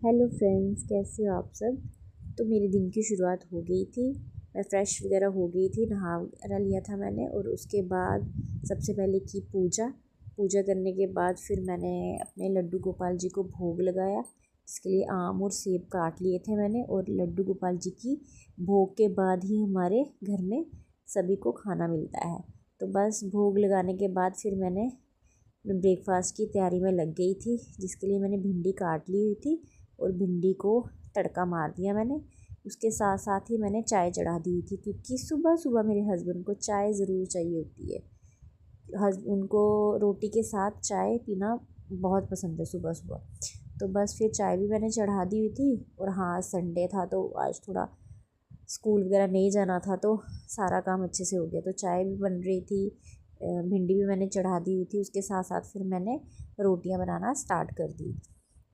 Hello friends, कैसे हो आप सब। तो मेरे दिन की शुरुआत हो गई थी। मैं फ़्रेश वगैरह हो गई थी, नहा वगैरह लिया था मैंने। और उसके बाद सबसे पहले की पूजा। पूजा करने के बाद फिर मैंने अपने लड्डू गोपाल जी को भोग लगाया, जिसके लिए आम और सेब काट लिए थे मैंने। और लड्डू गोपाल जी की भोग के बाद ही हमारे घर में सभी को खाना मिलता है। तो बस भोग लगाने के बाद फिर मैंने ब्रेकफास्ट की तैयारी में लग गई थी, जिसके लिए मैंने भिंडी काट ली हुई थी और भिंडी को तड़का मार दिया मैंने। उसके साथ साथ ही मैंने चाय चढ़ा दी थी, क्योंकि सुबह सुबह मेरे हस्बैंड को चाय ज़रूर चाहिए होती है। उनको रोटी के साथ चाय पीना बहुत पसंद है सुबह सुबह। तो बस फिर चाय भी मैंने चढ़ा दी हुई थी। और हाँ, संडे था तो आज थोड़ा स्कूल वगैरह नहीं जाना था, तो सारा काम अच्छे से हो गया। तो चाय भी बन रही थी, भिंडी भी मैंने चढ़ा दी हुई थी। उसके साथ साथ फिर मैंने रोटियां बनाना स्टार्ट कर दी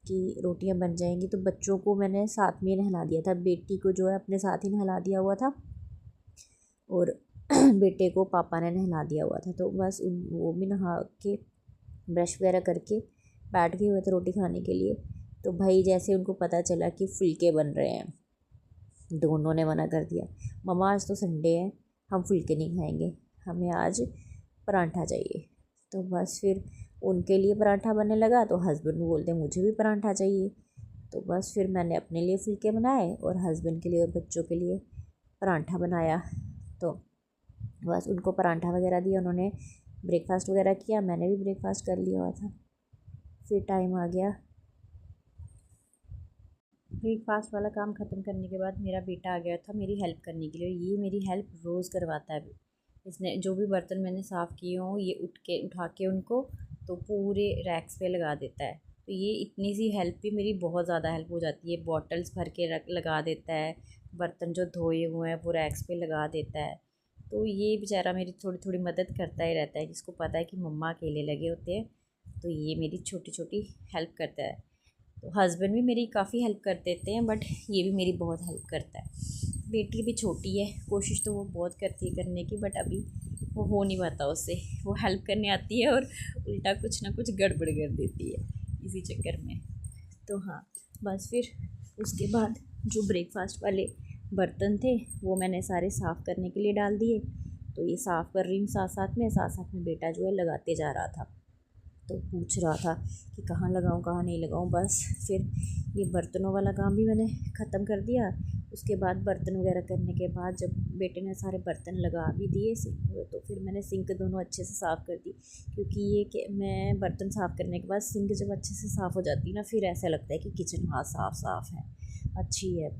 कि रोटियां बन जाएंगी। तो बच्चों को मैंने साथ में नहला दिया था, बेटी को जो है अपने साथ ही नहला दिया हुआ था, और बेटे को पापा ने नहला दिया हुआ था। तो बस वो भी नहा के ब्रश वगैरह करके बैठ गए हुए थे रोटी खाने के लिए। तो भाई जैसे उनको पता चला कि फुलके बन रहे हैं, दोनों ने मना कर दिया, मम्मा आज तो संडे है, हम फुलके नहीं खाएंगे, हमें आज परांठा चाहिए। तो बस फिर उनके लिए परांठा बनने लगा, तो हस्बैंड बोलते मुझे भी परांठा चाहिए। तो बस फिर मैंने अपने लिए फुलके बनाए और हस्बैंड के लिए और बच्चों के लिए परांठा बनाया। तो बस उनको परांठा वगैरह दिया, उन्होंने ब्रेकफास्ट वगैरह किया, मैंने भी ब्रेकफास्ट कर लिया हुआ था। फिर टाइम आ गया ब्रेकफास्ट वाला काम ख़त्म करने के बाद, मेरा बेटा आ गया था मेरी हेल्प करने के लिए। ये मेरी हेल्प रोज़ करवाता है। इसने जो भी बर्तन मैंने साफ़ किए हों, ये उठा के उनको तो पूरे रैक्स पे लगा देता है। तो ये इतनी सी हेल्प भी मेरी बहुत ज़्यादा हेल्प हो जाती है। बॉटल्स भर के रख लगा देता है, बर्तन जो धोए हुए हैं वो रैक्स पे लगा देता है। तो ये बेचारा मेरी थोड़ी थोड़ी मदद करता ही रहता है, जिसको पता है कि मम्मा अकेले लगे होते हैं। तो ये मेरी छोटी छोटी हेल्प करता है। तो हस्बैंड भी मेरी काफ़ी हेल्प कर देते हैं, बट ये भी मेरी बहुत हेल्प करता है। बेटी भी छोटी है, कोशिश तो वो बहुत करती है करने की, बट अभी वो हो नहीं पाता उससे। वो हेल्प करने आती है और उल्टा कुछ ना कुछ गड़बड़ कर देती है इसी चक्कर में। तो हाँ, बस फिर उसके बाद जो ब्रेकफास्ट वाले बर्तन थे वो मैंने सारे साफ़ करने के लिए डाल दिए। तो ये साफ़ कर रही हूँ, साथ साथ में बेटा जो है लगाते जा रहा था। तो पूछ रहा था कि कहाँ लगाऊँ कहाँ नहीं लगाऊँ। बस फिर ये बर्तनों वाला काम भी मैंने ख़त्म कर दिया। उसके बाद बर्तन वगैरह करने के बाद जब बेटे ने सारे बर्तन लगा भी दिए सिंक में, तो फिर मैंने सिंक दोनों अच्छे से साफ़ कर दी। क्योंकि ये कि मैं बर्तन साफ़ करने के बाद सिंक जब अच्छे से साफ़ हो जाती है ना, फिर ऐसा लगता है कि किचन हाँ साफ़ है, अच्छी है।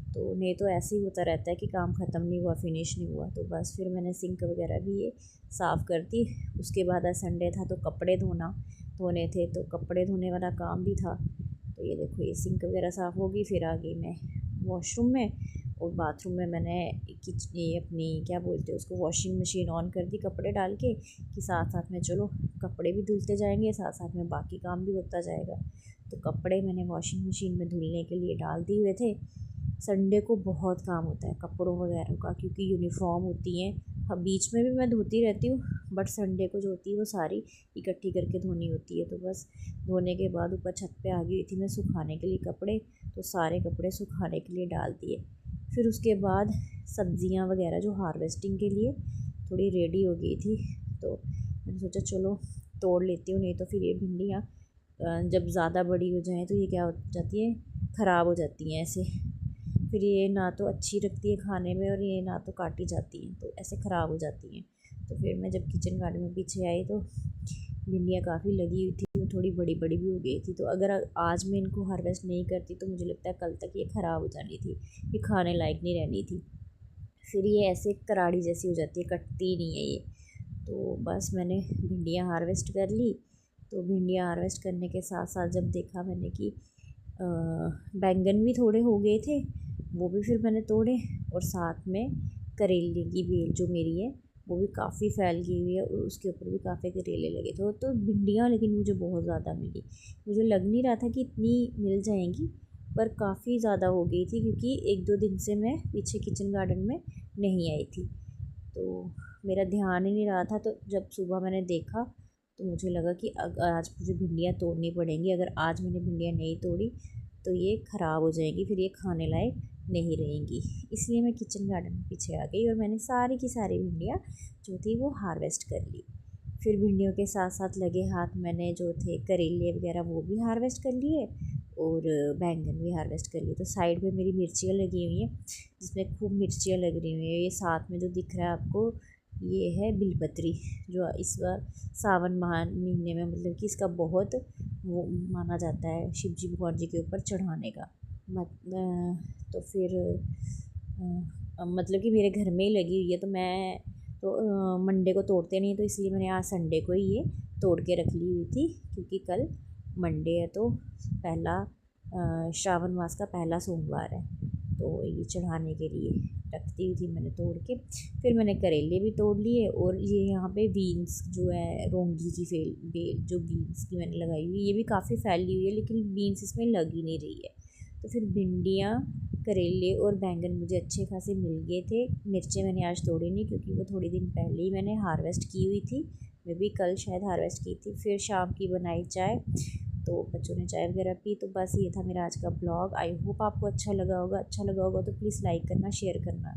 तो नहीं तो ऐसे ही होता रहता है कि काम ख़त्म नहीं हुआ, फिनिश नहीं हुआ। तो बस फिर मैंने सिंक वगैरह भी ये साफ़ कर दी। उसके बाद आज संडे था तो कपड़े धोने थे, तो कपड़े धोने वाला काम भी था। तो ये देखो, ये सिंक वगैरह साफ़ होगी। फिर आ गई मैं वॉशरूम में, और बाथरूम में मैंने ये अपनी क्या बोलते हैं उसको, वॉशिंग मशीन ऑन कर दी कपड़े डाल के, कि साथ साथ में चलो कपड़े भी धुलते जाएंगे, साथ साथ में बाकी काम भी होता जाएगा। तो कपड़े मैंने वॉशिंग मशीन में धुलने के लिए डाल दिए हुए थे। संडे को बहुत काम होता है कपड़ों वगैरह का, क्योंकि यूनिफॉर्म होती हैं। हाँ, बीच में भी मैं धोती रहती हूँ, बट संडे को जो होती है वो सारी इकट्ठी करके धोनी होती है। तो बस धोने के बाद ऊपर छत पे आ गई थी मैं सुखाने के लिए कपड़े। तो सारे कपड़े सुखाने के लिए डाल दिए। फिर उसके बाद सब्ज़ियाँ वगैरह जो हार्वेस्टिंग के लिए थोड़ी रेडी हो गई थी, तो मैंने सोचा चलो तोड़ लेती हूँ, नहीं तो फिर ये भिंडियाँ जब ज़्यादा बड़ी हो जाएँ तो ये क्या हो जाती है, ख़राब हो जाती हैं ऐसे। फिर ये ना तो अच्छी लगती है खाने में, और ये ना तो काटी जाती हैं, तो ऐसे ख़राब हो जाती हैं। तो फिर मैं जब किचन गार्डन में पीछे आई तो भिंडियाँ काफ़ी लगी हुई थी, वो थोड़ी बड़ी बड़ी भी हो गई थी। तो अगर आज मैं इनको हार्वेस्ट नहीं करती तो मुझे लगता है कल तक ये ख़राब हो जानी थी, ये खाने लायक नहीं रहनी थी। फिर ये ऐसे कराड़ी जैसी हो जाती है, कटती ही नहीं है ये। तो बस मैंने भिंडियाँ हार्वेस्ट कर ली। तो भिंडियाँ हार्वेस्ट करने के साथ साथ जब देखा मैंने कि बैंगन भी थोड़े हो गए थे, वो भी फिर मैंने तोड़े। और साथ में करेले की बेल जो मेरी है वो भी काफ़ी फैल गई हुई है, और उसके ऊपर भी काफ़ी करेले लगे थे। तो भिंडियाँ लेकिन मुझे बहुत ज़्यादा मिली, मुझे लग नहीं रहा था कि इतनी मिल जाएंगी, पर काफ़ी ज़्यादा हो गई थी, क्योंकि एक दो दिन से मैं पीछे किचन गार्डन में नहीं आई थी। तो मेरा ध्यान ही नहीं रहा था। तो जब सुबह मैंने देखा तो मुझे लगा कि आज मुझे भिंडियाँ तोड़नी पड़ेंगी। अगर आज मैंने भिंडियाँ नहीं तोड़ी तो ये ख़राब हो जाएंगी, फिर ये खाने लायक नहीं रहेंगी। इसलिए मैं किचन गार्डन में पीछे आ गई और मैंने सारी की सारी भिंडियाँ जो थी वो हार्वेस्ट कर ली। फिर भिंडियों के साथ साथ लगे हाथ मैंने जो थे करेले वगैरह वो भी हार्वेस्ट कर लिए और बैंगन भी हार्वेस्ट कर लिए। तो साइड में मेरी मिर्चियाँ लगी हुई हैं जिसमें खूब मिर्चियाँ लग रही हुई हैं। ये साथ में जो दिख रहा है आपको ये है बिलपत्री, जो इस बार सावन महीने में मतलब कि इसका बहुत वो माना जाता है शिव जी भगवान जी के ऊपर चढ़ाने का। तो फिर मतलब कि मेरे घर में ही लगी हुई है, तो मैं तो मंडे को तोड़ते नहीं, तो इसलिए मैंने आज संडे को ही ये तोड़ के रख ली हुई थी, क्योंकि कल मंडे है तो पहला श्रावण मास का पहला सोमवार है, तो ये चढ़ाने के लिए रखती हुई थी मैंने तोड़ के। फिर मैंने करेले भी तोड़ लिए और ये यहाँ पे बीन्स जो है रोंगी की बेल जो बीन्स की मैंने लगाई हुई, ये भी काफ़ी फैली हुई है लेकिन बीन्स इसमें लग ही नहीं रही है। तो फिर भिंडियाँ, करेले और बैंगन मुझे अच्छे खासे मिल गए थे। मिर्चें मैंने आज तोड़ी नहीं क्योंकि वो थोड़ी दिन पहले ही मैंने हार्वेस्ट की हुई थी, मैं भी कल शायद हार्वेस्ट की थी। फिर शाम की बनाई चाय, तो बच्चों ने चाय वगैरह पी। तो बस ये था मेरा आज का ब्लॉग। आई होप आपको अच्छा लगा होगा तो प्लीज़ लाइक करना, शेयर करना।